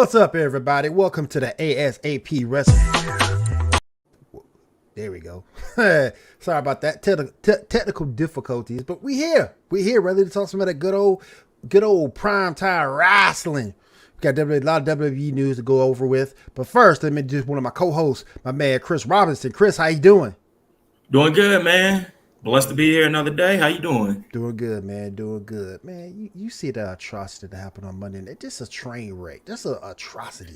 What's up, everybody? Welcome to the ASAP Wrestling. There we go. Sorry about that technical difficulties, but we here. We here, ready to talk some of that good old prime time wrestling. We got a lot of WWE news to go over with, but first, let me introduce one of my co-hosts, my man Chris Robinson. Chris, how you doing? Doing good, man. Blessed to be here another day. How you doing? Doing good, man. Doing good, man. You see the atrocity that happened on Monday night? Just a train wreck. Just an atrocity.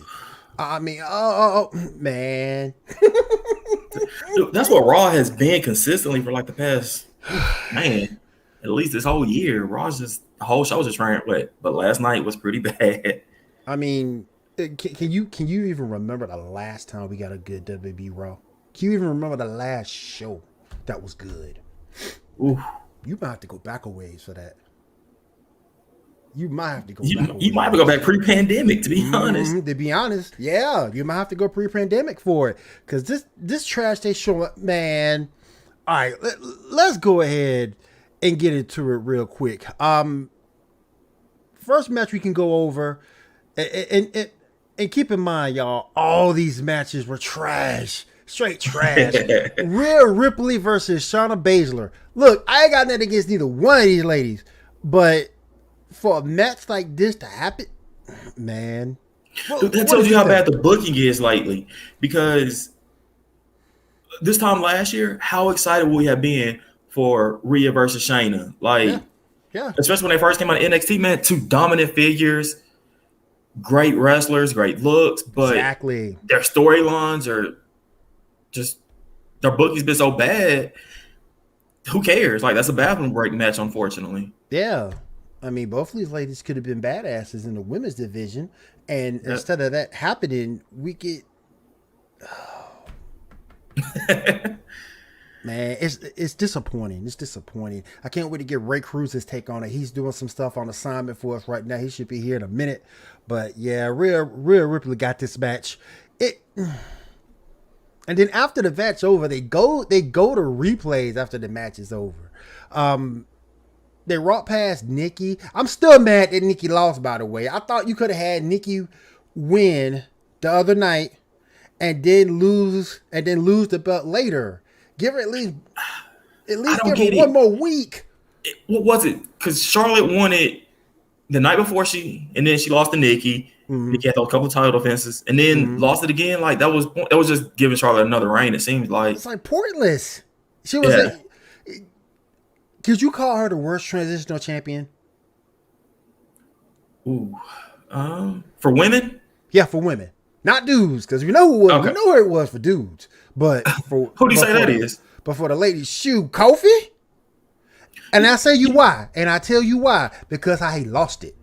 I mean, man. Dude, that's what Raw has been consistently for like the past, man, at least this whole year. Raw's just the whole show was a train wreck, but last night was pretty bad. I mean, can you even remember the last time we got a good WWE Raw? Can you even remember the last show that was good? Ooh. You might have to go back a ways for that. You might have to go back. You might have to go back pre-pandemic, to be honest. To be honest, yeah, you might have to go pre-pandemic for it, because this trash they showing, man. All right, let's go ahead and get into it real quick. First match we can go over, and keep in mind, y'all, all these matches were trash. Straight trash. Rhea Ripley versus Shayna Baszler. Look, I ain't got nothing against neither one of these ladies, but for a match like this to happen, man. Dude, that tells you how bad the booking is lately. Because this time last year, how excited would we have been for Rhea versus Shayna? Like, yeah. Especially when they first came out of NXT, man, two dominant figures, great wrestlers, great looks, but exactly. Their storylines are just, their booking's been so bad. Who cares? Like, that's a bathroom break match, unfortunately. Yeah. I mean, both of these ladies could have been badasses in the women's division. And instead of that happening, we get... Man, it's disappointing. It's disappointing. I can't wait to get Ray Cruz's take on it. He's doing some stuff on assignment for us right now. He should be here in a minute. But yeah, Rhea Ripley got this match. And then after the match over, they go to replays after the match is over. They walk past Nikki. I'm still mad that Nikki lost, by the way. I thought you could have had Nikki win the other night and then lose the belt later. Give her at least give her one more week. What was it? Because Charlotte won it the night before and then she lost to Nikki. Mm-hmm. Nikki had a couple of title defenses and then lost it again. Like that was just giving Charlotte another reign. It seems like it's like pointless. She was like, could you call her the worst transitional champion? Ooh, for women? Yeah, for women, not dudes. Because we know who we know who it was for dudes. But for who do you say that is? But for the ladies, Kofi. And I say you why, and I tell you why, because he lost it.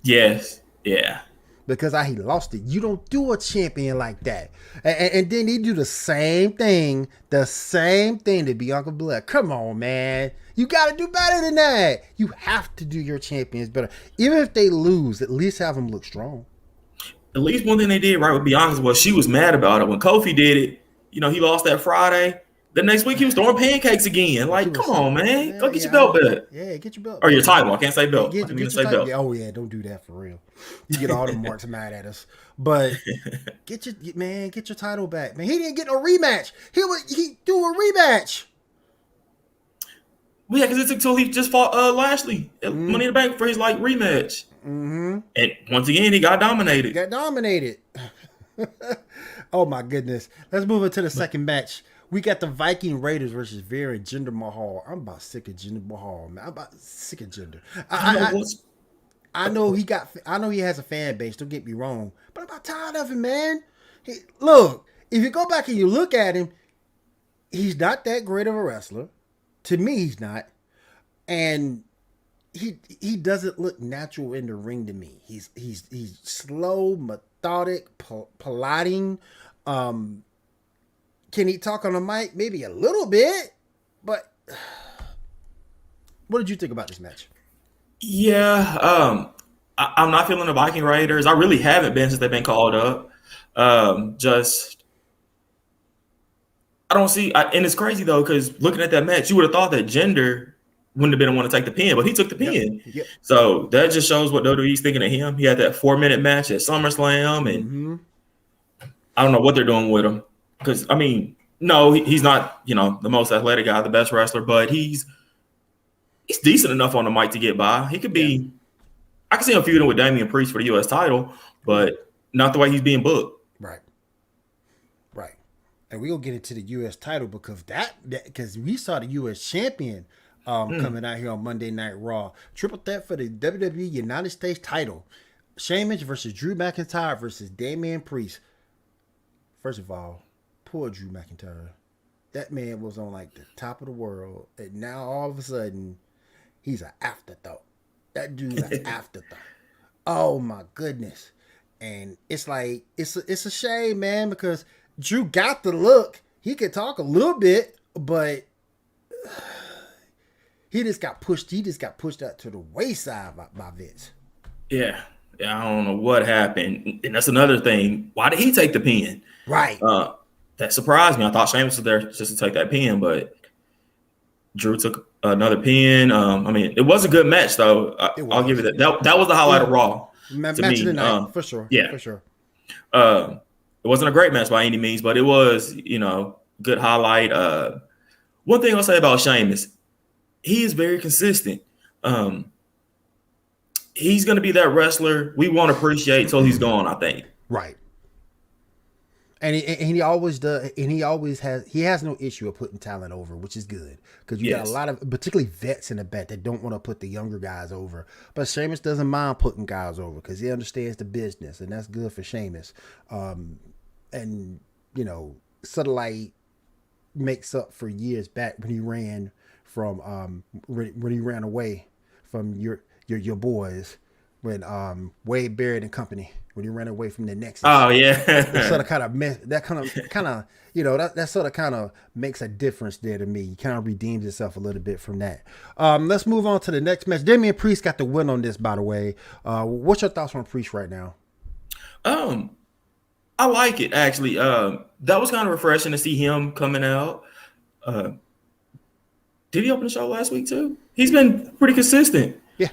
Yes. Yeah. Because he lost it. You don't do a champion like that. And then they do the same thing to Bianca Belair. Come on, man. You got to do better than that. You have to do your champions better. Even if they lose, at least have them look strong. At least one thing they did right with Bianca was she was mad about it. When Kofi did it, he lost that Friday. The next week he was throwing pancakes again. Like, come on, man. Go get your belt back. Yeah, get your belt. Or your title. I can't say belt. Get your title. Oh, yeah, don't do that for real. You get all the marks mad at us. But get your title back. Man, he didn't get no rematch. He do a rematch. Well, yeah, because it took till he just fought Lashley at Money in the Bank for his rematch. Mm-hmm. And once again, he got dominated. Oh, my goodness. Let's move into the second match. We got the Viking Raiders versus Veer and Jinder Mahal. I'm about sick of Jinder Mahal, man. I'm about sick of Jinder. I know he has a fan base. Don't get me wrong, but I'm about tired of him, man. Look, if you go back and you look at him, he's not that great of a wrestler. To me, he's not, and he doesn't look natural in the ring to me. He's slow, methodic, plodding. Can he talk on the mic? Maybe a little bit, but what did you think about this match? Yeah, I'm not feeling the Viking Raiders. I really haven't been since they've been called up. I don't see, and it's crazy though, because looking at that match, you would have thought that Jinder wouldn't have been the one to take the pin, but he took the pin. Yep. So that just shows what WWE's thinking of him. He had that 4-minute match at SummerSlam, and I don't know what they're doing with him. Because, I mean, no, he's not, the most athletic guy, the best wrestler, but he's decent enough on the mic to get by. He could be I can see him feuding with Damian Priest for the U.S. title, but not the way he's being booked. Right. And we'll get into the U.S. title because because we saw the U.S. champion coming out here on Monday Night Raw. Triple threat for the WWE United States title. Sheamus versus Drew McIntyre versus Damian Priest. First of all, poor Drew McIntyre. That man was on like the top of the world, and now all of a sudden, he's an afterthought. That dude's an afterthought. Oh my goodness! And it's like it's a shame, man, because Drew got the look. He could talk a little bit, but he just got pushed. He just got pushed out to the wayside by Vince. Yeah, I don't know what happened, and that's another thing. Why did he take the pin? Right. That surprised me. I thought Sheamus was there just to take that pin, but Drew took another pin. I mean, it was a good match, though. I'll give it that. That was the highlight of Raw. Match of the night, for sure. Yeah, for sure. It wasn't a great match by any means, but it was, good highlight. One thing I'll say about Sheamus, he is very consistent. He's going to be that wrestler we won't appreciate till he's gone, I think. Right. And he always does, and he has no issue of putting talent over, which is good because you got a lot of particularly vets in the back that don't want to put the younger guys over. But Sheamus doesn't mind putting guys over because he understands the business, and that's good for Sheamus. And Sutherland makes up for years back when he ran from when he ran away from your boys when Wade Barrett and company. When he ran away from the Nexus. Oh yeah. That sort of kind of that sort of kind of makes a difference there to me. He kind of redeems himself a little bit from that. Let's move on to the next match. Damian Priest got the win on this, by the way. What's your thoughts on Priest right now? I like it actually. That was kind of refreshing to see him coming out. Did he open the show last week too? He's been pretty consistent. Yeah.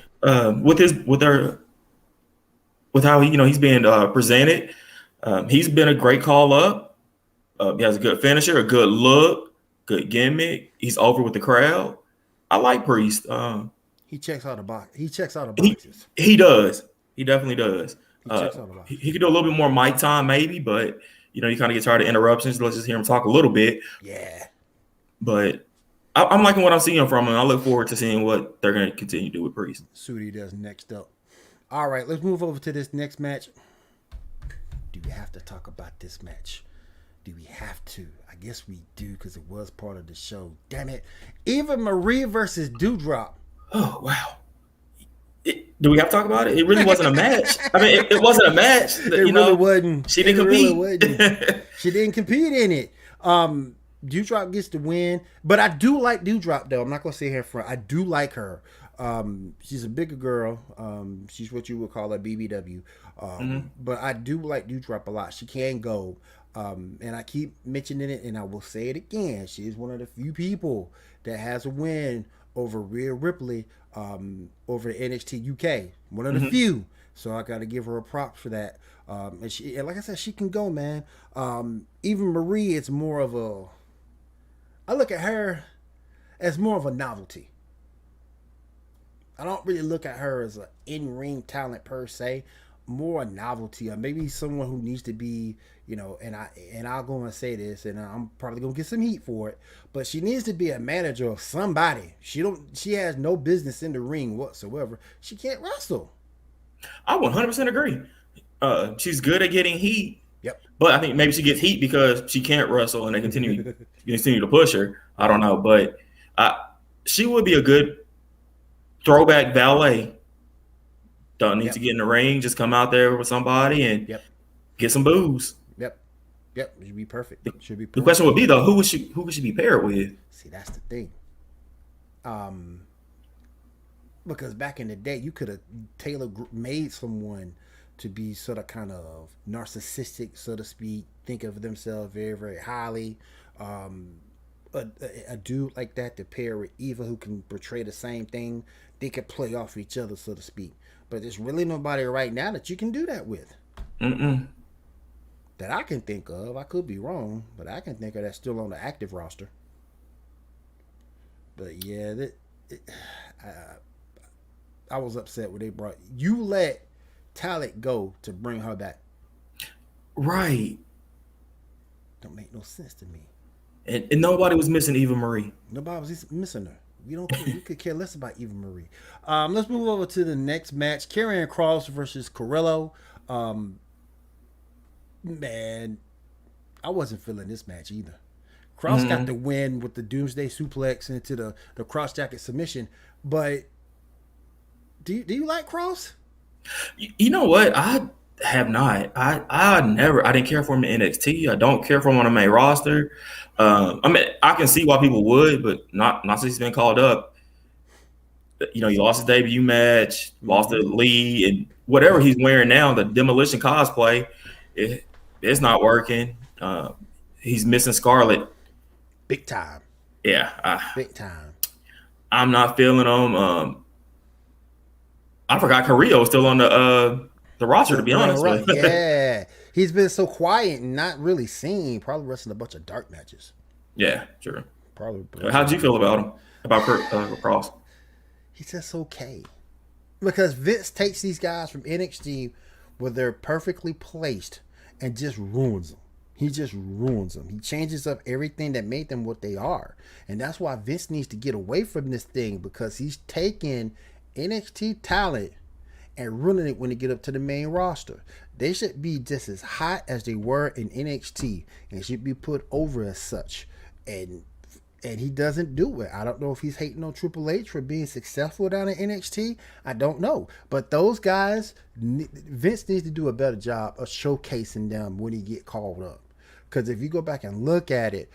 With how he's being presented. He's been a great call up. He has a good finisher, a good look, good gimmick. He's over with the crowd. I like Priest. He checks out the box. He checks out the boxes. He does. He definitely does. He checks out the boxes. He could do a little bit more mic time maybe, but you kind of get tired of interruptions. Let's just hear him talk a little bit. Yeah. But I'm liking what I'm seeing from him. I look forward to seeing what they're going to continue to do with Priest. See what he does next up. All right, let's move over to this next match. Do we have to talk about this match? Do we have to? I guess we do because it was part of the show. Damn it. Eva Marie versus Doudrop. Oh, wow. Do we have to talk about it? It really wasn't a match. I mean, it wasn't a match. It really wasn't. She didn't compete. Really she didn't compete in it. Doudrop gets the win. But I do like Doudrop, though. I'm not going to sit here in front. I do like her. She's a bigger girl. She's what you would call a BBW. But I do like Doudrop a lot. She can go. And I keep mentioning it, and I will say it again. She is one of the few people that has a win over Rhea Ripley over the NXT UK. One of the few. So I got to give her a prop for that. And like I said, she can go, man. Even Marie, it's more of a. I look at her as more of a novelty. I don't really look at her as an in-ring talent per se, more a novelty, or maybe someone who needs to be, and I'll go and say this, and I'm probably gonna get some heat for it, but she needs to be a manager of somebody. She has no business in the ring whatsoever. She can't wrestle. I 100% agree. She's good at getting heat. Yep. But I think maybe she gets heat because she can't wrestle, and they continue to push her. I don't know, but she would be a good throwback valet. Don't need to get in the ring. Just come out there with somebody and get some booze. Yep. It should be perfect. The question would be though, who would she be paired with? See, that's the thing. Because back in the day, you could have made someone to be sort of kind of narcissistic, so to speak, think of themselves very, very highly. a dude like that to pair with Eva who can portray the same thing. They could play off each other, so to speak. But there's really nobody right now that you can do that with. Mm-mm. That I can think of. I could be wrong, but I can think of that still on the active roster. But yeah, I was upset when they brought you let Talent go to bring her back. Right. Don't make no sense to me. And nobody was missing Eva Marie. Nobody was missing her. We could care less about Eva Marie. Let's move over to the next match: Karrion Kross versus Carillo. Man, I wasn't feeling this match either. Kross got the win with the Doomsday Suplex into the cross jacket submission. But do you like Kross? You know what? I have not. I didn't care for him in NXT. I don't care for him on the main roster. I mean, I can see why people would, but not since he's been called up. You know, he lost his debut match, lost the lead, and whatever he's wearing now, the Demolition cosplay, it's not working. He's missing Scarlett. Big time. Yeah. Big time. I'm not feeling him. I forgot Carillo was still on the roster, to be honest. Right. Yeah. He's been so quiet and not really seen. Probably wrestling a bunch of dark matches. Yeah, sure. Probably. How'd you feel about him? About Kross? He's just okay. Because Vince takes these guys from NXT where they're perfectly placed and just ruins them. He just ruins them. He changes up everything that made them what they are. And that's why Vince needs to get away from this thing, because he's taking NXT talent and running it when they get up to the main roster. They should be just as hot as they were in NXT and should be put over as such. And he doesn't do it. I don't know if he's hating on Triple H for being successful down in NXT. I don't know. But those guys, Vince needs to do a better job of showcasing them when he get called up. Because if you go back and look at it,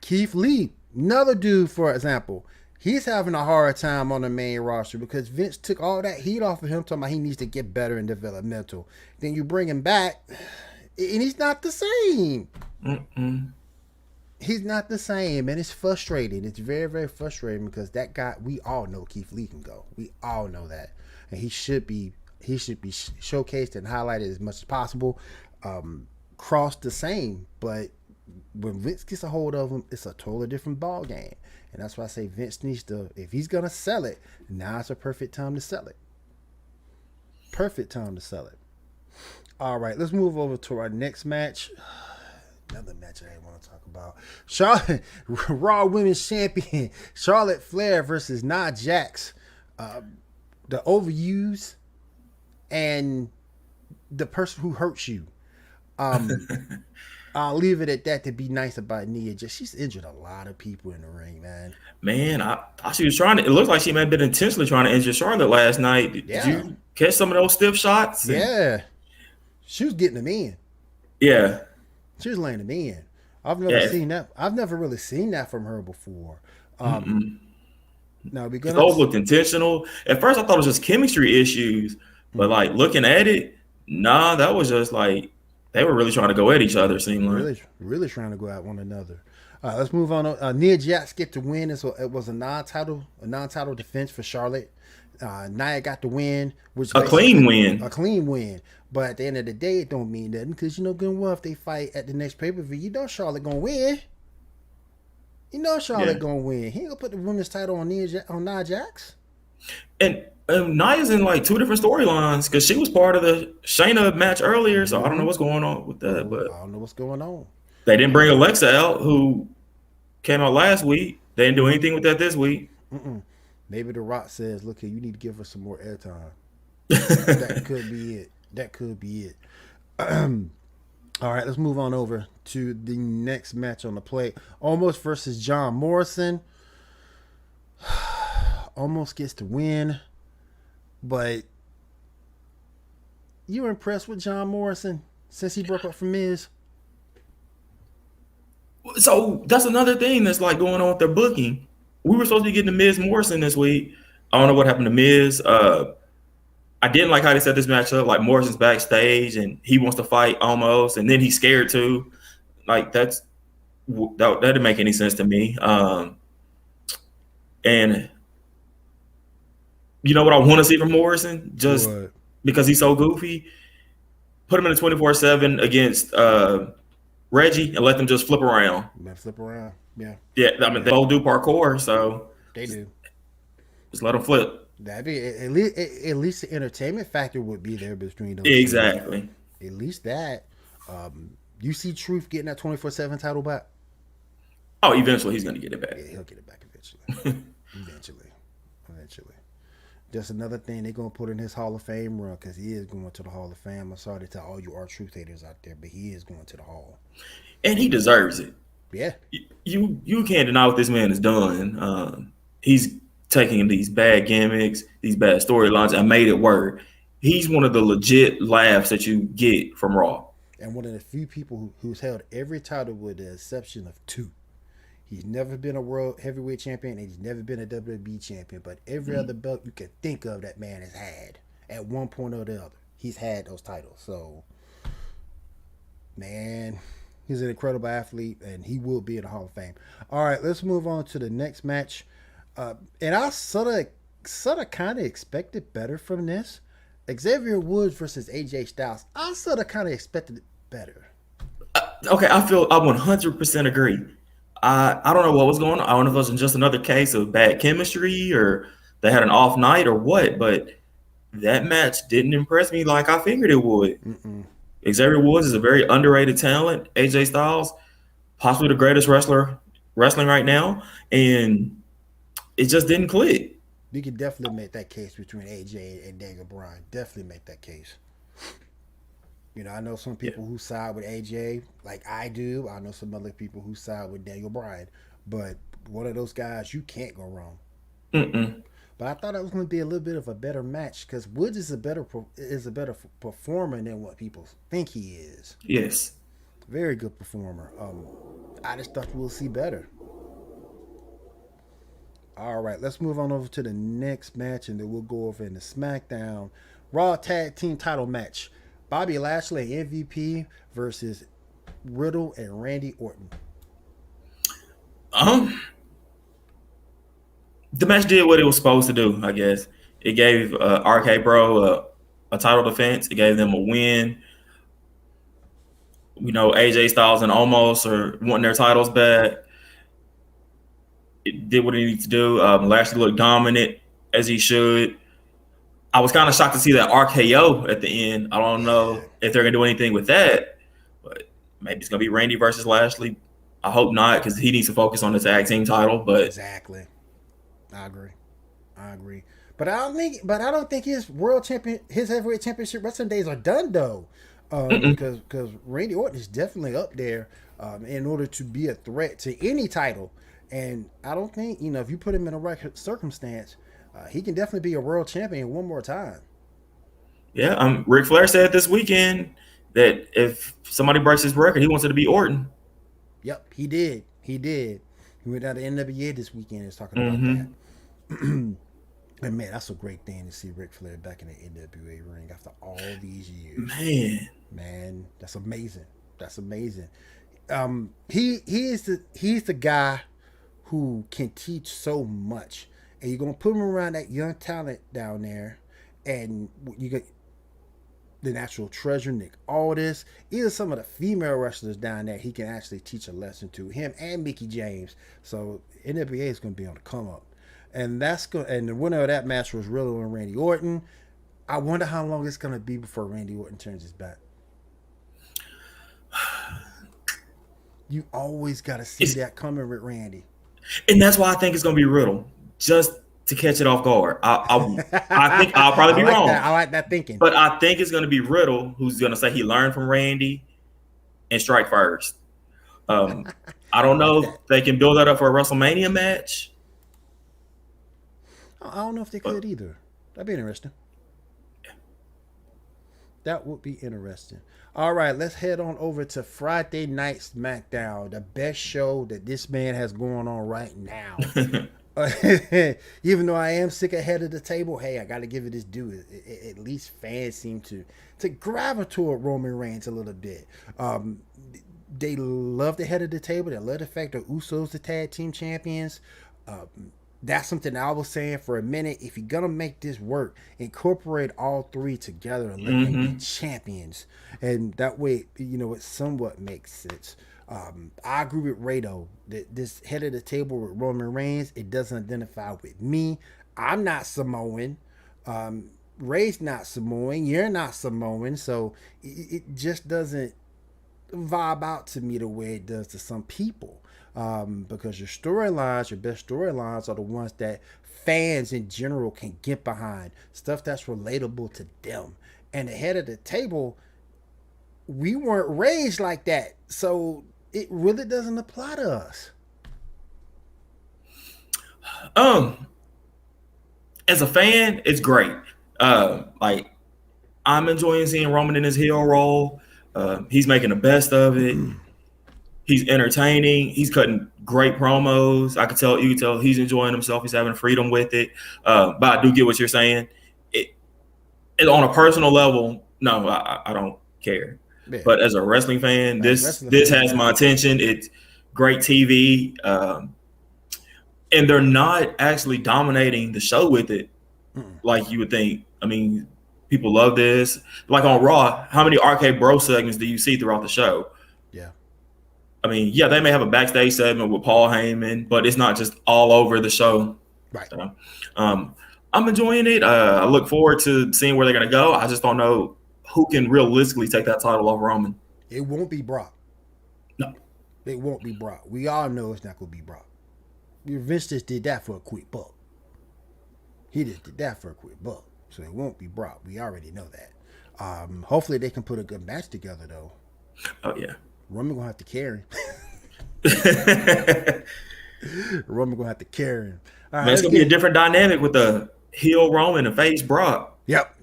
Keith Lee, another dude, for example, he's having a hard time on the main roster because Vince took all that heat off of him, talking about he needs to get better in developmental. Then you bring him back, and he's not the same. He's not the same, and it's frustrating. It's very, very frustrating because that guy, we all know Keith Lee can go. We all know that, and he should be showcased and highlighted as much as possible. Kross the same, but when Vince gets a hold of him, it's a totally different ball game. And that's why I say Vince needs to, if he's going to sell it, now it's a perfect time to sell it. Perfect time to sell it. All right, let's move over to our next match. Another match I want to talk about. Charlotte, Raw Women's Champion, Charlotte Flair versus Nia Jax. The overuse and the person who hurts you. I'll leave it at that to be nice about Nia Jax. She's injured a lot of people in the ring, man. Man, I she was trying to. It looked like she may have been intentionally trying to injure Charlotte last night. Did you catch some of those stiff shots? Yeah, she was getting them in. Yeah, she was laying them in. I've never seen that. I've never really seen that from her before. Now because those looked intentional. At first, I thought it was just chemistry issues, but like looking at it, nah, that was just like. They were really trying to go at each other, seemed like. Really trying to go at one another. Let's move on. Nia Jax get the win. So it was a non-title defense for Charlotte. Nia got the win, which a clean win. A clean win. But at the end of the day, it don't mean nothing because you know good well if they fight at the next pay-per-view, you know Charlotte gonna win. You know Charlotte gonna win. He ain't gonna put the women's title on Nia Jax. And Nia's in like two different storylines because she was part of the Shayna match earlier, so I don't know what's going on with that. But I don't know what's going on. They didn't bring Alexa out, who came out last week. They didn't do anything with that this week. Maybe The Rock says, "Look here, you need to give her some more airtime." That could be it. That could be it. All right, let's move on over to the next match on the plate. Almost versus John Morrison. Almost gets the win. But you impressed with John Morrison since he broke up from Miz? So that's another thing that's like going on with their booking. We were supposed to be getting the Miz Morrison this week. I don't know what happened to Miz. I didn't like how they set this match up. Like Morrison's backstage and he wants to fight almost, and then he's scared too. Like that's that didn't make any sense to me. And you know what I want to see from Morrison? Just because he's so goofy, put him in a 24/7 against Reggie and let them just flip around. Yeah. Yeah, I mean, they both do parkour, so they do. Just let them flip. That'd be at least the entertainment factor would be there between those. Exactly. Two. At least that. You see Truth getting that 24/7 title back? Oh, eventually he's going to get it back. Yeah, he'll get it back eventually. Eventually. Just another thing they're going to put in his Hall of Fame run because he is going to the Hall of Fame. I'm sorry to tell all you R-Truth haters out there, but he is going to the Hall. And he deserves it. Yeah. You can't deny what this man has done. He's taking these bad gimmicks, these bad storylines, and made it work. He's one of the legit laughs that you get from Raw. And one of the few people who's held every title with the exception of 2. He's never been a world heavyweight champion, and he's never been a WWE champion. But every other belt you can think of, that man has had at one point or the other. He's had those titles. So, man, he's an incredible athlete, and he will be in the Hall of Fame. All right, let's move on to the next match. And I sort of kind of expected better from this. Xavier Woods versus AJ Styles. I sort of kind of expected it better. Okay, I 100% agree. I don't know what was going on. I don't know if it was just another case of bad chemistry or they had an off night or what, but that match didn't impress me like I figured it would. Xavier Woods is a very underrated talent. AJ Styles, possibly the greatest wrestler wrestling right now, and it just didn't click. You can definitely make that case between AJ and Daniel Bryan. Definitely make that case. You know, I know some people who side with AJ, like I do. I know some other people who side with Daniel Bryan. But one of those guys, you can't go wrong. But I thought it was going to be a little bit of a better match because Woods is a better performer than what people think he is. Yes. Very good performer. I just thought we'll see better. All right, let's move on over to the next match, and then we'll go over into SmackDown. Raw Tag Team Title match. Bobby Lashley, MVP, versus Riddle and Randy Orton. The match did what it was supposed to do, I guess. It gave RK Bro a title defense. It gave them a win. You know, AJ Styles and Omos are wanting their titles back. It did what it needed to do. Lashley looked dominant, as he should. I was kind of shocked to see that RKO at the end. I don't know if they're going to do anything with that, but maybe it's going to be Randy versus Lashley. I hope not, because he needs to focus on the tag team title. But exactly, I agree. But I don't think his heavyweight championship wrestling days are done though, because Randy Orton is definitely up there in order to be a threat to any title. And I don't think, if you put him in a right circumstance, he can definitely be a world champion one more time. Yeah, Ric Flair said this weekend that if somebody breaks his record, he wants it to be Orton. Yep, he did. He went down to NWA this weekend and was talking about that. And man, that's a great thing to see Ric Flair back in the NWA ring after all these years. Man, that's amazing. He's the guy who can teach so much, and you're gonna put him around that young talent down there, and you get the Natural Treasure, Nick Aldis, even some of the female wrestlers down there. He can actually teach a lesson to him and Mickie James. So NWA is gonna be on the come up, and and the winner of that match was Riddle and Randy Orton. I wonder how long it's gonna be before Randy Orton turns his back. You always gotta see that coming with Randy. And that's why I think it's going to be Riddle, just to catch it off guard. I think I'll probably be wrong. I like that thinking. But I think it's going to be Riddle who's going to say he learned from Randy and strike first. I don't know if they can build that up for a WrestleMania match. I don't know if they could either. That'd be interesting. That would be interesting. All right, let's head on over to Friday Night SmackDown, the best show that this man has going on right now. Even though I am sick of head of the table, hey, I got to give it his due. At least fans seem to gravitate toward Roman Reigns a little bit. They love the head of the table. They love the fact that Usos the tag team champions. That's something I was saying for a minute. If you're gonna make this work, incorporate all three together and let them be champions, and that way, it somewhat makes sense. I agree with Ray though that this head of the table with Roman Reigns, it doesn't identify with me. I'm not Samoan. Ray's not Samoan. You're not Samoan, so it just doesn't vibe out to me the way it does to some people. Because your best storylines are the ones that fans in general can get behind, stuff that's relatable to them. And the head of the table, we weren't raised like that, so it really doesn't apply to us. As a fan, it's great. Like, I'm enjoying seeing Roman in his heel role. He's making the best of it. He's entertaining. He's cutting great promos. You can tell he's enjoying himself. He's having freedom with it. But I do get what you're saying. It on a personal level, no, I don't care. Yeah. But as a wrestling fan, this has my attention. It's great TV. And they're not actually dominating the show with it like you would think. I mean, people love this. Like on Raw, how many Arcade Bro segments do you see throughout the show? Yeah. I mean, yeah, they may have a backstage segment with Paul Heyman, but it's not just all over the show. Right. So, I'm enjoying it. I look forward to seeing where they're going to go. I just don't know who can realistically take that title off Roman. It won't be Brock. No. It won't be Brock. We all know it's not going to be Brock. Vince just did that for a quick buck. He just did that for a quick buck. So it won't be Brock. We already know that. Hopefully they can put a good match together, though. Oh, yeah. Roman going to have to carry him. Roman going to have to carry him. All right, man, it's going to be a different dynamic with the heel Roman and face Brock. Yep.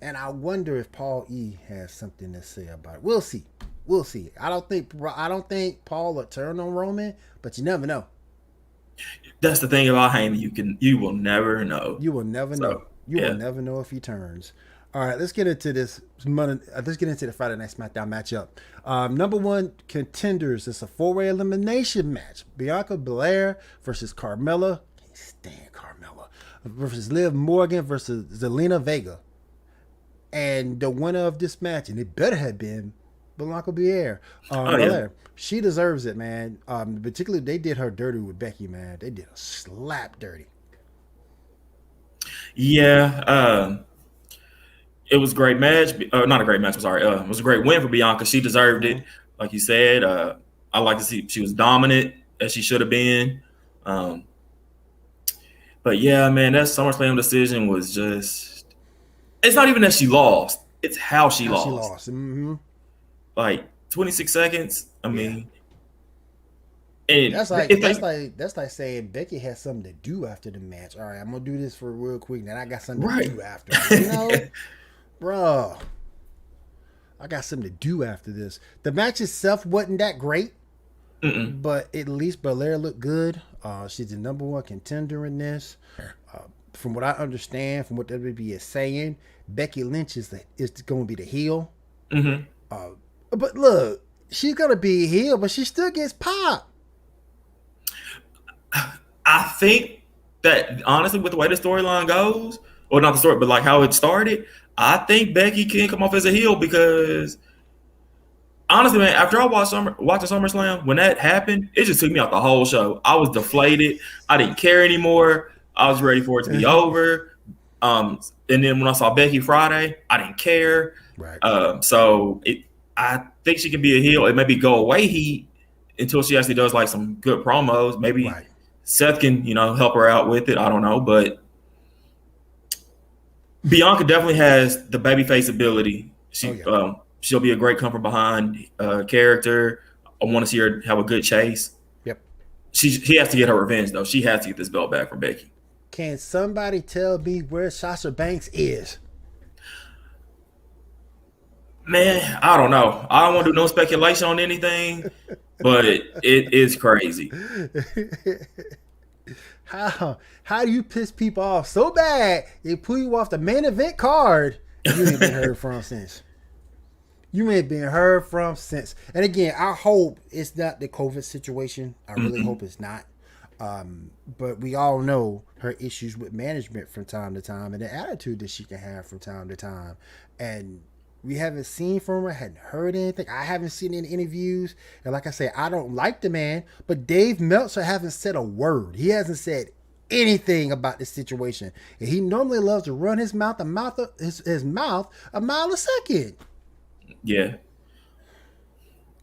And I wonder if Paul E has something to say about it. We'll see. I don't think Paul will turn on Roman, but you never know. That's the thing about Heyman. You will never know. You will never know. You will never know if he turns. All right, let's get into this. Let's get into the Friday Night SmackDown matchup. Number one contenders. It's a 4-way elimination match. Bianca Belair versus Carmella. Can't stand Carmella. Versus Liv Morgan versus Zelina Vega. And the winner of this match, and it better have been Bianca Belair. Belair. She deserves it, man. Particularly, they did her dirty with Becky, man. They did a slap dirty. Yeah. It was a great match. Not a great match, I'm sorry. It was a great win for Bianca. She deserved it. Like you said, I like to see she was dominant as she should have been. But yeah, man, that SummerSlam decision was just... It's not even that she lost. It's how she lost. Mm-hmm. Like 26 seconds. I mean... And that's like saying Becky has something to do after the match. All right, I'm going to do this for real quick. Then I got something to do after. You know? Bro, I got something to do after this. The match itself wasn't that great, but at least Belair looked good. She's the number one contender in this. From what I understand, from what WWE is saying, Becky Lynch is going to be the heel. Mm-hmm. But look, she's going to be a heel, but she still gets popped. I think that, honestly, with the way the storyline goes, or not the story, but like how it started, I think Becky can come off as a heel because, honestly, man, after I watching SummerSlam, when that happened, it just took me out the whole show. I was deflated. I didn't care anymore. I was ready for it to be over. And then when I saw Becky Friday, I didn't care. Right. I think she can be a heel. It maybe go away heat until she actually does like some good promos. Maybe Seth can, help her out with it. I don't know, but Bianca definitely has the babyface ability. She'll be a great comfort behind character. I want to see her have a good chase. Yep. She has to get her revenge though. She has to get this belt back from Becky. Can somebody tell me where Sasha Banks is? Man, I don't know. I don't want to do no speculation on anything, but it is crazy. How do you piss people off so bad they pull you off the main event card? You ain't been heard from since. You ain't been heard from since. And again, I hope it's not the COVID situation. I really hope it's not. But we all know her issues with management from time to time and the attitude that she can have from time to time. And we haven't seen from her, hadn't heard anything. I haven't seen any interviews. And like I say, I don't like the man, but Dave Meltzer hasn't said a word. He hasn't said anything about this situation. And he normally loves to run his mouth a mile a second. Yeah.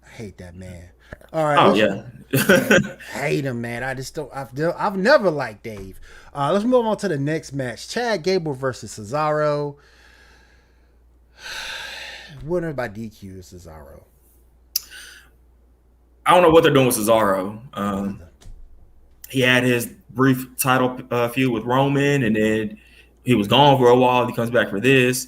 I hate that man. All right. Oh yeah. Hate him, man. I just don't. I've never liked Dave. Let's move on to the next match. Chad Gable versus Cesaro. Winner by DQ is Cesaro. I don't know what they're doing with Cesaro. He had his brief title feud with Roman, and then he was gone for a while. He comes back for this.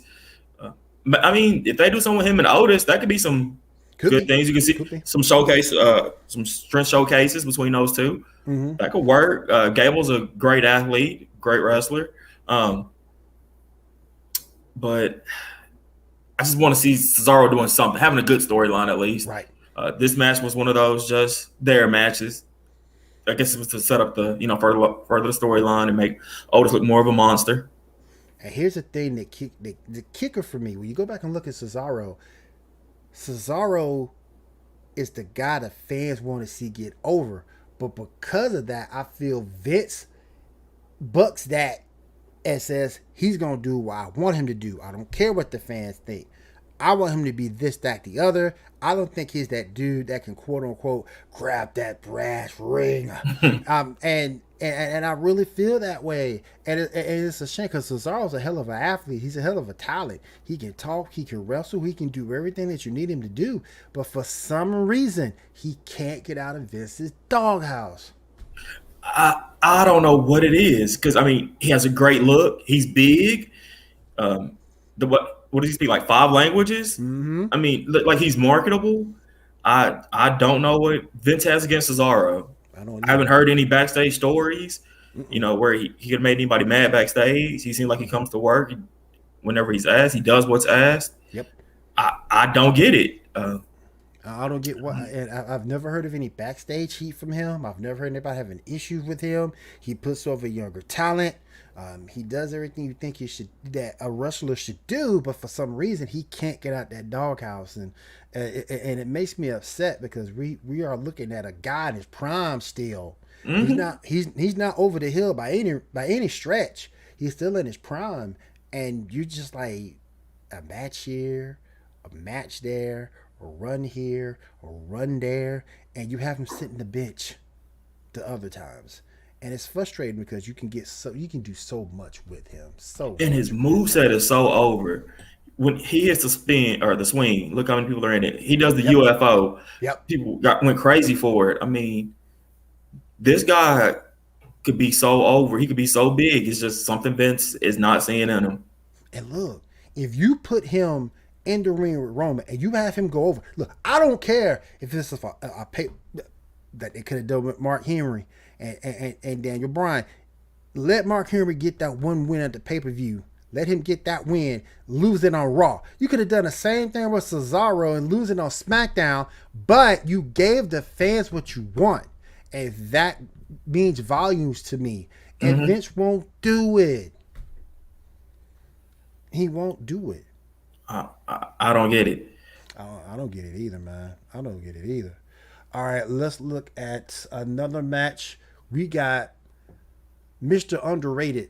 But I mean, if they do something with him and Otis, that could be some good things. You can see some some strength showcases between those two. Mm-hmm. That could work. Gable's a great athlete, great wrestler. But I just want to see Cesaro doing something, having a good storyline at least. Right. This match was one of those just their matches. I guess it was to set up the further the storyline and make Otis look more of a monster. And here's the thing the kicker for me, when you go back and look at Cesaro is the guy the fans want to see get over. But because of that, I feel Vince bucks that and says he's going to do what I want him to do. I don't care what the fans think. I want him to be this, that, the other. I don't think he's that dude that can quote unquote grab that brass ring. And I really feel that way. And it's a shame because Cesaro's a hell of an athlete. He's a hell of a talent. He can talk, he can wrestle, he can do everything that you need him to do. But for some reason, he can't get out of Vince's doghouse. I don't know what it is because I mean he has a great look. He's big. What does he speak, like 5 languages? Mm-hmm. I mean, like he's marketable. I don't know what Vince has against Cesaro. I haven't heard any backstage stories, where he could have made anybody mad backstage. He seems like he comes to work whenever he's asked. He does what's asked. Yep. I don't get it. I don't get what, and I've never heard of any backstage heat from him. I've never heard anybody having issues with him. He puts over younger talent. He does everything you think that a wrestler should do, but for some reason he can't get out that doghouse, and it makes me upset because we are looking at a guy in his prime still. Mm-hmm. He's not over the hill by any stretch. He's still in his prime, and you just like a match here, a match there, a run here, a run there, and you have him sitting the bench the other times. And it's frustrating because you can do so much with him. And his moveset is so over. When he hits the spin or the swing, look how many people are in it. He does the UFO. Yep. People went crazy for it. I mean, this guy could be so over. He could be so big. It's just something Vince is not seeing in him. And look, if you put him in the ring with Roman and you have him go over, look, I don't care if this is a pay that they could have done with Mark Henry and Daniel Bryan. Let Mark Henry get that one win at the pay-per-view. Let him get that win, lose it on Raw. You could have done the same thing with Cesaro and lose it on SmackDown, but you gave the fans what you want. And that means volumes to me. And Vince won't do it. He won't do it. I don't get it. I don't get it either, man. I don't get it either. All right, let's look at another match. We got Mr. Underrated.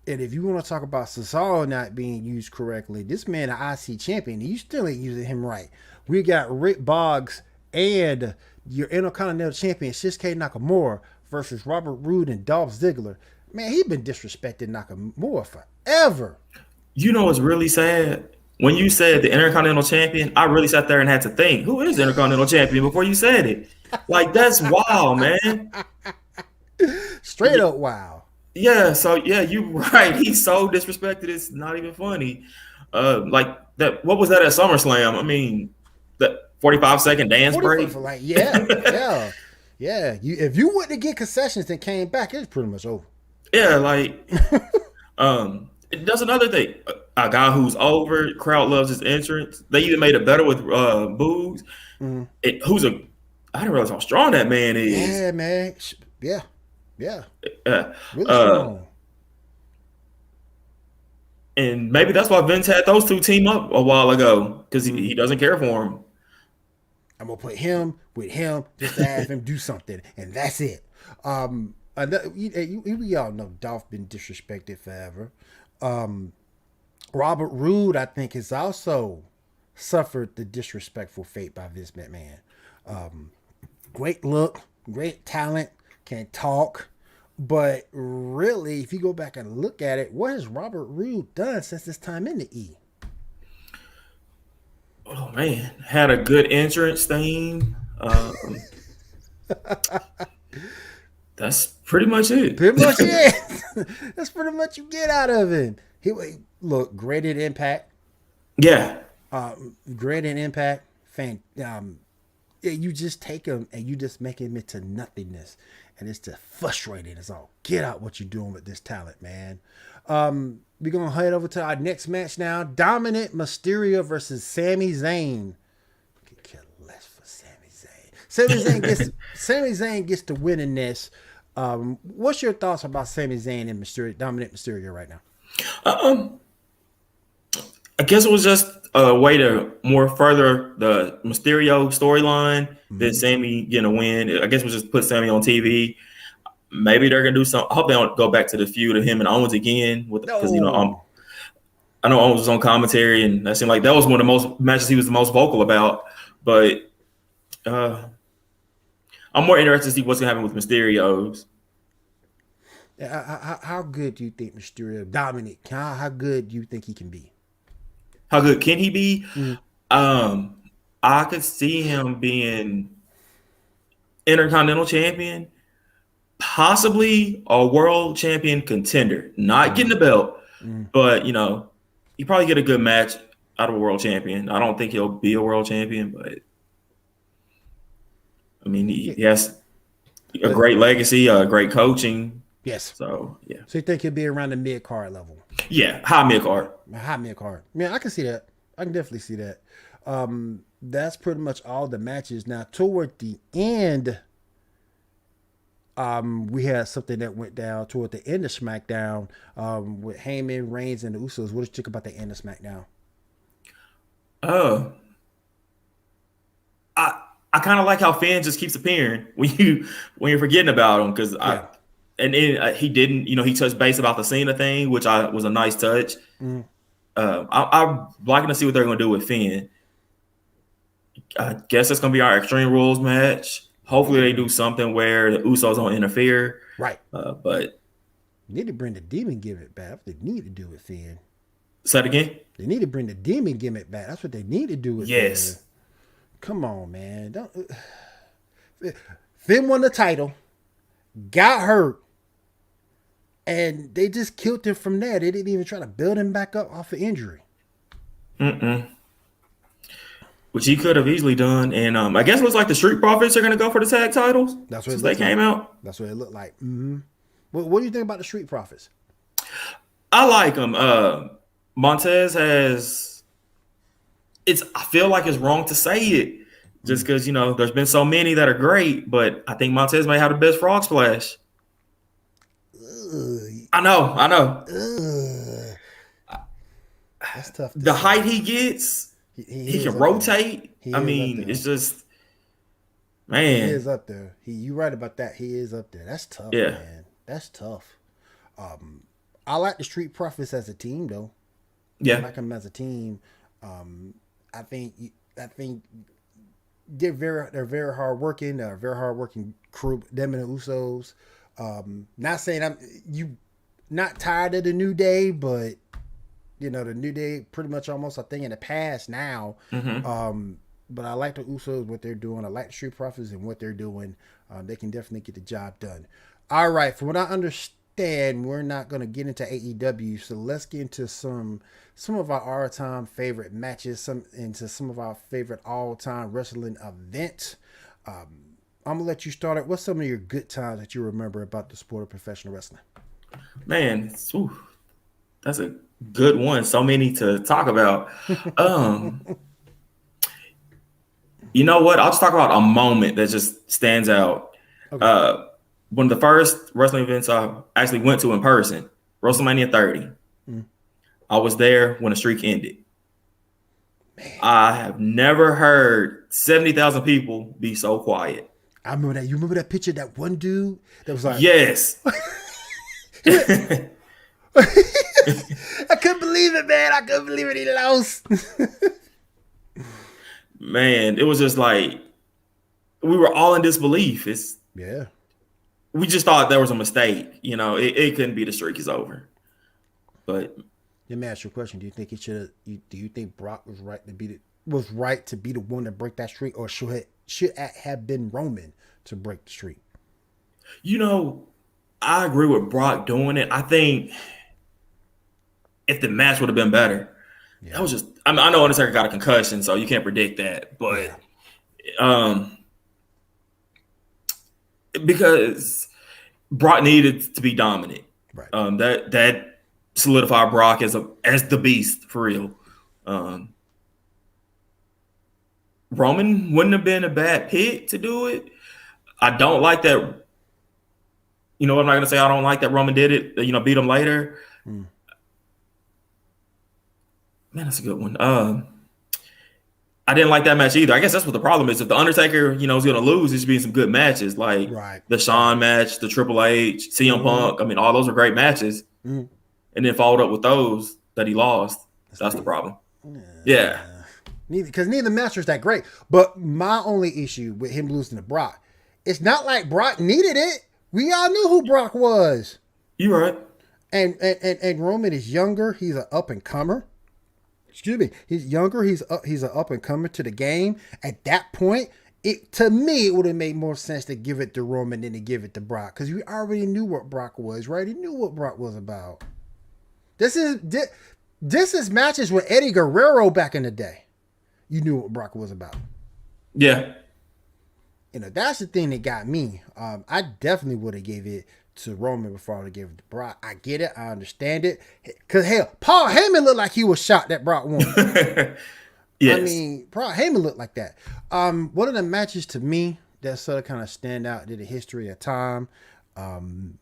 And if you want to talk about Cesaro not being used correctly, this man, an IC champion, you still ain't using him right. We got Rick Boggs and your Intercontinental champion, Shinsuke Nakamura, versus Robert Roode and Dolph Ziggler. Man, he been disrespecting Nakamura forever. You know what's really sad? When you said the Intercontinental Champion, I really sat there and had to think, who is the Intercontinental Champion before you said it? Like, that's wild, man. Straight up wild. Yeah, so, yeah, you're right. He's so disrespected, it's not even funny. Like, that. What was that at SummerSlam? I mean, that 45-second dance break? Yeah. If you wouldn't get concessions and came back, it's pretty much over. Yeah, like, that's another thing. a guy who's over. Crowd loves his entrance. They even made it better with boos. Mm. I didn't realize how strong that man is. Yeah, man. Yeah. Really Uh, strong. and maybe that's why Vince had those two team up a while ago because he doesn't care for him. I'm gonna put him with him just to have him do something, and that's it. We all know Dolph been disrespected forever. Robert Roode, I think, has also suffered the disrespectful fate by Vince McMahon. Great look, great talent, can talk, but really, if you go back and look at it, what has Robert Roode done since his time in the E? Oh man, had a good entrance theme. That's pretty much it. Pretty much it. That's pretty much you get out of him. He look great at Impact. Yeah. Great in Impact. You just take him and you just make him into nothingness, and it's just frustrating. It's all get out what you're doing with this talent, man. We're gonna head over to our next match now. Dominant Mysterio versus Sami Zayn. Could care less for Sami Zayn. Sami Zayn gets to win in this. What's your thoughts about Sami Zayn and Dominant Mysterio right now? I guess it was just a way to more further the Mysterio storyline than Sami getting a win. I guess we'll just put Sami on TV. Maybe they're gonna do something. I hope they don't go back to the feud of him and Owens again, because I know Owens was on commentary, and that seemed like that was one of the most matches he was the most vocal about. But I'm more interested to see what's gonna happen with Mysterios. How good do you think Mysterio, Dominic? How good do you think he can be? How good can he be? I could see him being Intercontinental Champion, possibly a World Champion contender. Not getting the belt, but he probably get a good match out of a World Champion. I don't think he'll be a World Champion, but I mean he has a great legacy, great coaching. Yes. So yeah. So you think he'll be around the mid card level? Yeah, high mid card. High mid card. Yeah, I can see that. I can definitely see that. That's pretty much all the matches. Now, toward the end, we had something that went down toward the end of SmackDown with Heyman, Reigns, and the Usos. What did you think about the end of SmackDown? I kind of like how Finn just keeps appearing when you're forgetting about him, because he didn't, he touched base about the Cena thing, which was a nice touch. I'm liking to see what they're going to do with Finn. I guess it's going to be our Extreme Rules match. Hopefully they do something where the Usos don't interfere. Right. But they need to bring the demon gimmick back. That's what they need to do with Finn. Say it again? They need to bring the demon gimmick back. That's what they need to do with Finn. Come on, man. Finn won the title, got hurt, and they just killed him from there. They didn't even try to build him back up off of injury. Which he could have easily done. And I guess it looks like the Street Profits are going to go for the tag titles. That's what they came out. That's what it looked like. What do you think about the Street Profits? I like them. Montez has... I feel like it's wrong to say it just because, there's been so many that are great, but I think Montez may have the best frog splash. I know. That's tough. The height he gets, he can rotate. It's just, man. He is up there. You right about that. He is up there. That's tough, man. That's tough. I like the Street Profits as a team, though. Yeah. I like them as a team. I think they're very hardworking. They're a very hardworking crew. Them and the Usos. Not saying you not tired of the New Day, but the New Day pretty much almost a thing in the past now. But I like the Usos, what they're doing. I like the Street Profits and what they're doing. They can definitely get the job done. All right, from what I understand, we're not going to get into AEW, so let's get into some of our all-time favorite matches, into some of our favorite all-time wrestling events. I'm going to let you start it. What's some of your good times that you remember about the sport of professional wrestling? Man, that's a good one. So many to talk about. You know what? I'll just talk about a moment that just stands out. Okay. One of the first wrestling events I actually went to in person, WrestleMania 30. Mm. I was there when the streak ended. Man. I have never heard 70,000 people be so quiet. I remember that. You remember that picture of that one dude that was like, yes. I couldn't believe it, man. I couldn't believe it. He lost. Man, it was just like we were all in disbelief. We just thought there was a mistake. You know, it couldn't be the streak is over. But let me ask you a question: do you think do you think Brock was right to be the one to break that streak, or should it have been Roman to break the streak? You know, I agree with Brock doing it. I think if the match would have been better. Yeah. That was just. I know Undertaker got a concussion, so you can't predict that. But because Brock needed to be dominant, right? That solidified Brock as the beast for real. Roman wouldn't have been a bad pick to do it. I don't like that. You know what I'm not gonna say? I don't like that Roman did it. You know, beat him later. Mm. Man, that's a good one. I didn't like that match either. I guess that's what the problem is. If the Undertaker, is going to lose, it should be some good matches, like the Shawn match, the Triple H, CM Punk. I mean, all those are great matches. And then followed up with those that he lost. That's the problem. Yeah. Because neither match was that great. But my only issue with him losing to Brock, it's not like Brock needed it. We all knew who Brock was. You're right. And Roman is younger. He's an up-and-comer. Excuse me. He's younger. He's an up-and-comer to the game. At that point, to me, it would have made more sense to give it to Roman than to give it to Brock. Because we already knew what Brock was, right? He knew what Brock was about. This is matches with Eddie Guerrero back in the day. You knew what Brock was about. Yeah. That's the thing that got me. I definitely would have gave it to Roman before I would have given it to Brock. I get it. I understand it. Because, hell, Paul Heyman looked like he was shot that Brock won. Yes. I mean, Paul Heyman looked like that. One of the matches to me that sort of kind of stand out to the history of time, and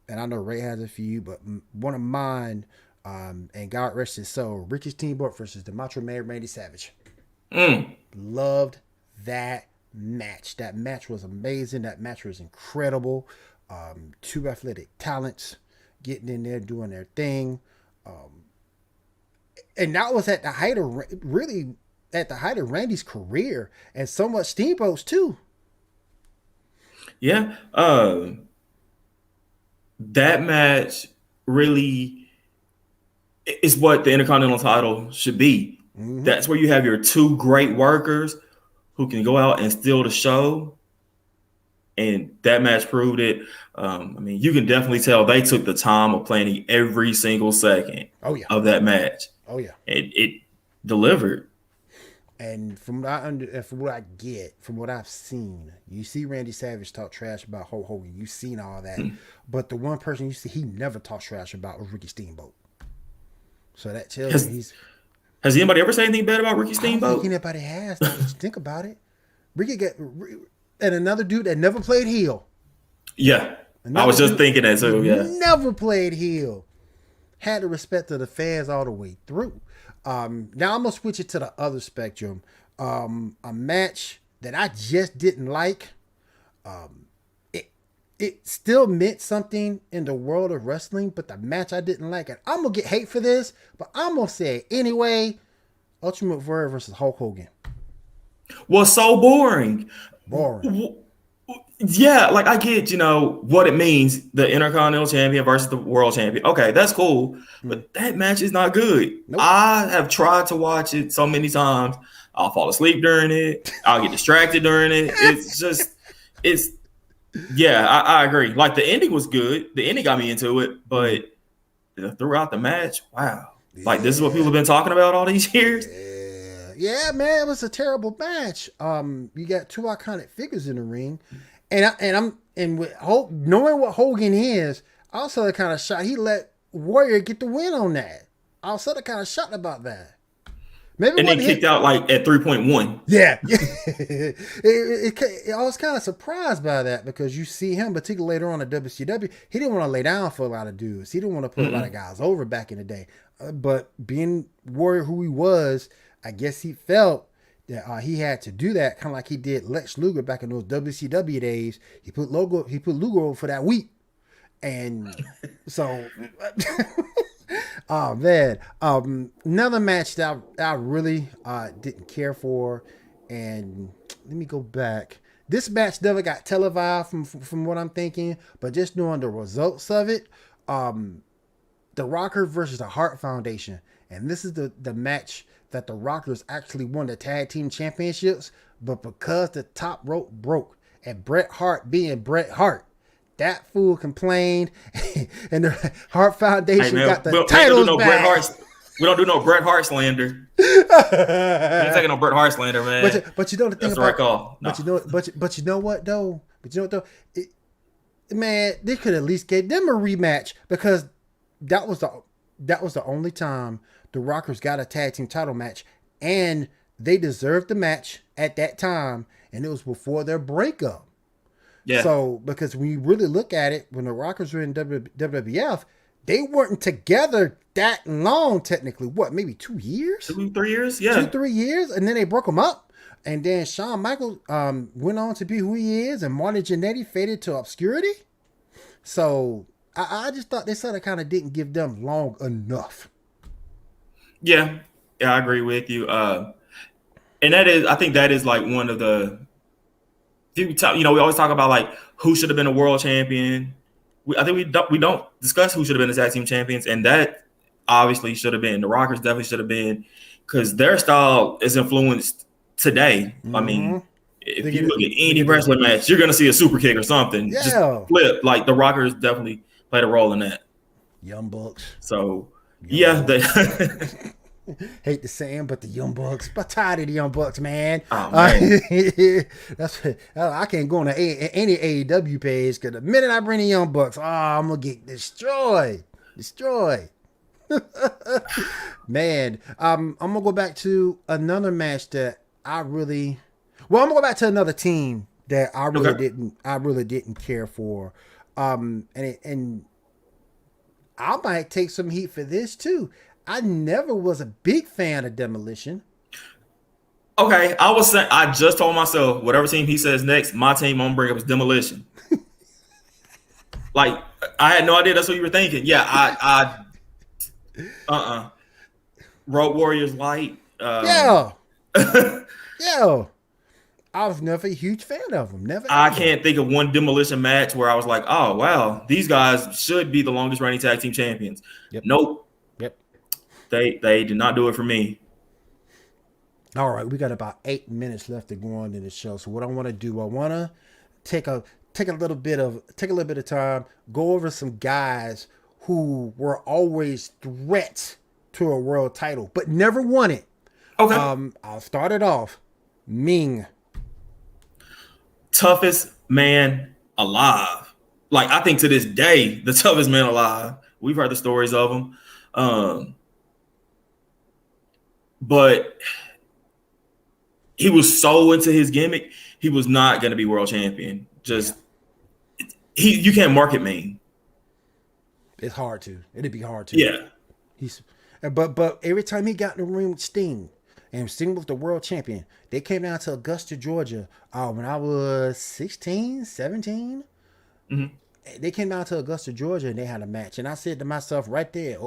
I know Ray has a few, but one of mine, and God rest his soul, Ricky Steamboat versus the Macho Man Randy Savage. Loved that match. That match was amazing. That match was incredible. Two athletic talents getting in there doing their thing, and that was at the height of Randy's career, and so much Steamboat's too. Yeah, that match really is what the Intercontinental title should be. Mm-hmm. That's where you have your two great workers who can go out and steal the show. And that match proved it. I mean, you can definitely tell they took the time of planning every single second of that match. Oh, yeah. It delivered. And from what I get, from what I've seen, you see Randy Savage talk trash about Hulk Hogan. You've seen all that. But the one person you see he never talks trash about was Ricky Steamboat. So that tells me Has anybody ever said anything bad about Ricky Steamboat? I don't think anybody has. Think about it. Ricky and another dude that never played heel. Yeah. I was just thinking that too. Yeah. Never played heel. Had the respect of the fans all the way through. Now I'm gonna switch it to the other spectrum. A match that I just didn't like. It still meant something in the world of wrestling, but the match I didn't like, and I'm gonna get hate for this, but I'm gonna say it anyway. Ultimate Warrior versus Hulk Hogan. Was so boring. Boring. Yeah, like I get, what it means, the Intercontinental Champion versus the World Champion. Okay, that's cool, but that match is not good. Nope. I have tried to watch it so many times. I'll fall asleep during it. I'll get distracted during it. I agree. Like the ending was good. The ending got me into it, but throughout the match, wow. Like this is what people have been talking about all these years. Yeah, man, it was a terrible match. You got two iconic figures in the ring, and with knowing what Hogan is, also kind of shot. He let Warrior get the win on that. was sort of kind of shocked about that. Maybe and then kicked out like at 3.1. Yeah. I was kind of surprised by that because you see him, particularly later on at WCW, he didn't want to lay down for a lot of dudes. He didn't want to put a lot of guys over back in the day. But being Warrior who he was, I guess he felt that he had to do that, kind of like he did Lex Luger back in those WCW days. He put Luger over for that week. And so... Oh man, another match that I really didn't care for, and let me go back. This match never got televised from what I'm thinking, but just knowing the results of it, the Rockers versus the Hart Foundation, and this is the match that the Rockers actually won the tag team championships, but because the top rope broke and Bret Hart being Bret Hart. That fool complained, and the Hart Foundation got the titles back. We don't do no Bret Hart slander. We ain't taking no Bret Hart slander, man. But you know the thing That's about right call. No. But you know what though? Man, they could at least get them a rematch because that was the only time the Rockers got a tag team title match, and they deserved the match at that time, and it was before their breakup. Yeah. So, because when you really look at it, when the Rockers were in WWF, they weren't together that long, technically. What, maybe 2 years? 2, 3 years? Yeah. 2, 3 years. And then they broke them up. And then Shawn Michaels went on to be who he is, and Marty Jannetty faded to obscurity. So, I just thought they sort of kind of didn't give them long enough. Yeah. Yeah, I agree with you. And I think that is like one of the... we always talk about like who should have been a world champion. I think we don't discuss who should have been the tag team champions, and that obviously should have been the Rockers. Definitely should have been because their style is influenced today. Mm-hmm. I mean, if you look at any wrestling match, you're gonna see a super kick or something. Yeah. Just flip. Like the Rockers definitely played a role in that. Young Bucks. So they. Hate to say him, but the Young Bucks. But tired of the Young Bucks, man. Oh, man. I can't go on any AEW page because the minute I bring the Young Bucks, I'm gonna get destroyed. Man, I'm gonna go back to another match that I'm gonna go back to another team that I really didn't care for. And I might take some heat for this too. I never was a big fan of Demolition. Okay, I just told myself, whatever team he says next, my team I'm gonna bring up is Demolition. Like, I had no idea that's what you were thinking. Yeah, Road Warriors Light. Yeah. I was never a huge fan of them. Never. I can't think of one Demolition match where I was like, oh, wow, these guys should be the longest reigning tag team champions. Yep. Nope. Yep. They did not do it for me. All right, we got about 8 minutes left to go on in the show. So what I want to do, I want to take a little bit of time, go over some guys who were always threats to a world title, but never won it. Okay. I'll start it off. Ming. Toughest man alive. Like, I think to this day, the toughest man alive. We've heard the stories of him. But he was so into his gimmick, he was not going to be world champion. You can't market Ming. It's hard to. It'd be hard to. Yeah. But every time he got in the ring with Sting, and Sting was the world champion, they came down to Augusta, Georgia, when I was 16, 17. Mm-hmm. They came down to Augusta, Georgia, and they had a match. And I said to myself right there,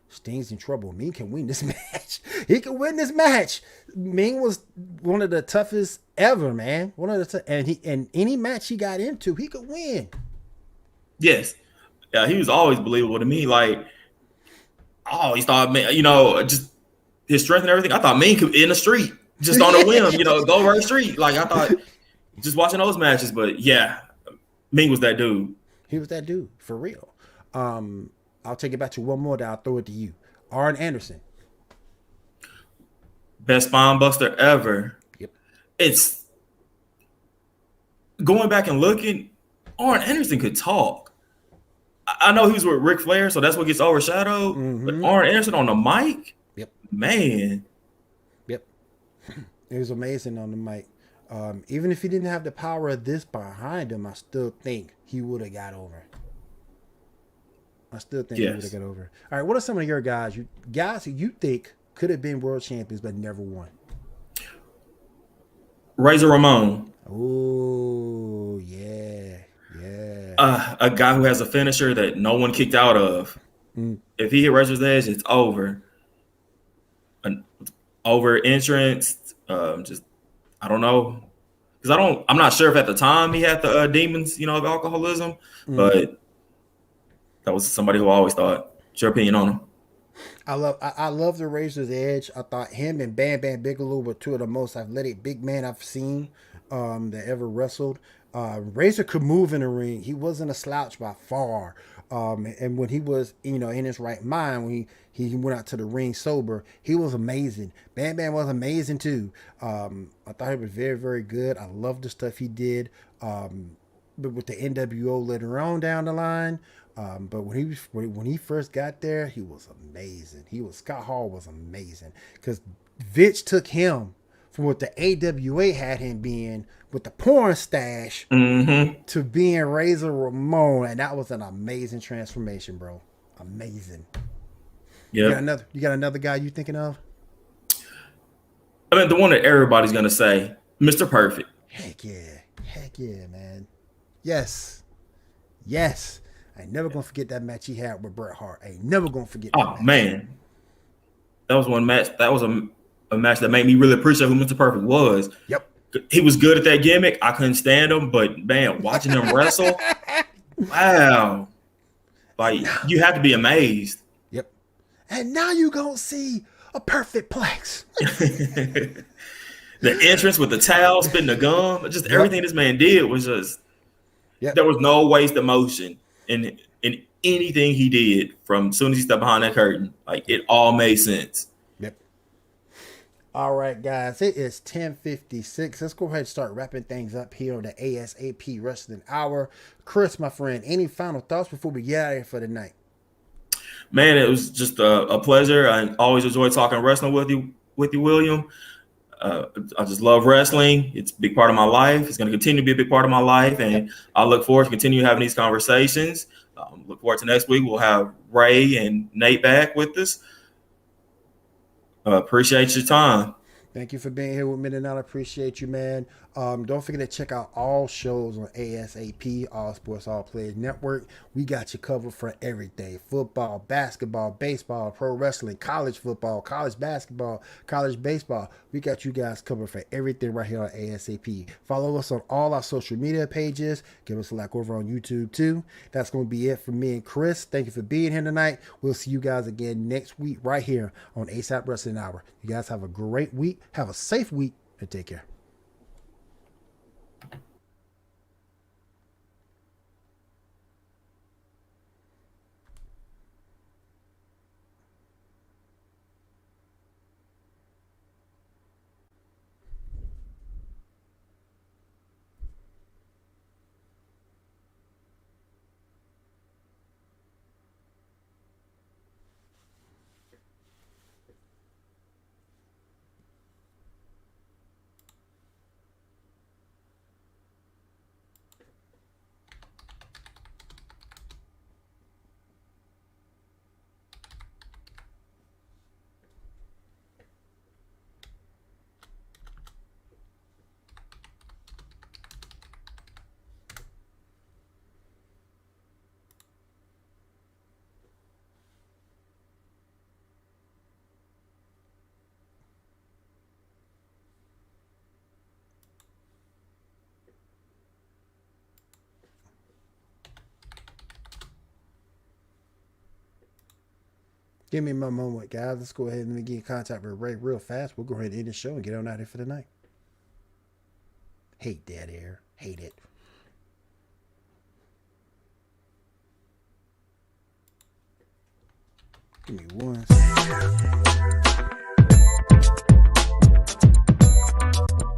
Sting's in trouble. Ming can win this match. He can win this match. Ming was one of the toughest ever, man. And any match he got into, he could win. Yes. Yeah, he was always believable to me. Like, he thought, just his strength and everything. I thought Ming could in the street, just on a whim, go right street. Like, I thought just watching those matches. But yeah, Ming was that dude. He was that dude for real. I'll take it back to one more, then I'll throw it to you. Arn Anderson. Best spine buster ever. Yep. It's going back and looking, Arn Anderson could talk. I know he was with Ric Flair, so that's what gets overshadowed. Mm-hmm. But Arn Anderson on the mic, yep, man, yep, it was amazing on the mic. Even if he didn't have the power of this behind him, I still think he would have got over. He would have got over. All right, what are some of your guys who you think could have been world champions but never won? Razor Ramon. Oh, yeah. A guy who has a finisher that no one kicked out of. If he hit Razor's Edge, it's over. An over entrance. Just I don't know, because I'm not sure if at the time he had the demons, of alcoholism, but that was somebody who I always thought. What's your opinion on him? I love the Razor's Edge. I thought him and Bam Bam Bigelow were two of the most athletic big men I've seen that ever wrestled. Razor could move in the ring. He wasn't a slouch by far. And when he was, in his right mind, when he went out to the ring sober, he was amazing. Bam Bam was amazing too. I thought he was very, very good. I loved the stuff he did. But with the NWO later on down the line. But when he first got there, he was amazing. Scott Hall was amazing because Vince took him from what the AWA had him being with the porn stash to being Razor Ramon, and that was an amazing transformation, bro. Amazing. Yeah. You got another guy you thinking of? I mean, the one that everybody's gonna say, Mr. Perfect. Heck yeah, man. Yes. I ain't never gonna forget that match he had with Bret Hart. I ain't never gonna forget that match. Man. That was one match. That was a match that made me really appreciate who Mr. Perfect was. Yep. He was good at that gimmick. I couldn't stand him, but man, watching him wrestle, wow. Like, you have to be amazed. Yep. And now you gonna see a perfect plex. The entrance with the towel, spitting the gum, just everything this man did was just, there was no waste of motion in anything he did from as soon as he stepped behind that curtain. Like, it all made sense. Yep. All right, guys, it is 10:56. Let's go ahead and start wrapping things up here on the ASAP Wrestling Hour. Chris, my friend, any final thoughts before we get out of here for the night? Man, it was just a pleasure. I always enjoy talking wrestling with you, William. I just love wrestling. It's a big part of my life. It's going to continue to be a big part of my life, and I look forward to continue having these conversations. Look forward to next week. We'll have Ray and Nate back with us. Appreciate your time. Thank you for being here with me tonight. I appreciate you, man. Don't forget to check out all shows on ASAP, All Sports All Players Network. We got you covered for everything. Football, basketball, baseball, pro wrestling, college football, college basketball, college baseball. We got you guys covered for everything right here on ASAP. Follow us on all our social media pages. Give us a like over on YouTube too. That's going to be it for me and Chris. Thank you for being here tonight. We'll see you guys again next week right here on ASAP Wrestling Hour. You guys have a great week. Have a safe week and take care. Give me my moment, guys. Let's go ahead and get in contact with Ray real fast. We'll go ahead and end the show and get on out of here for the night. Hate dead air. Hate it. Give me one second.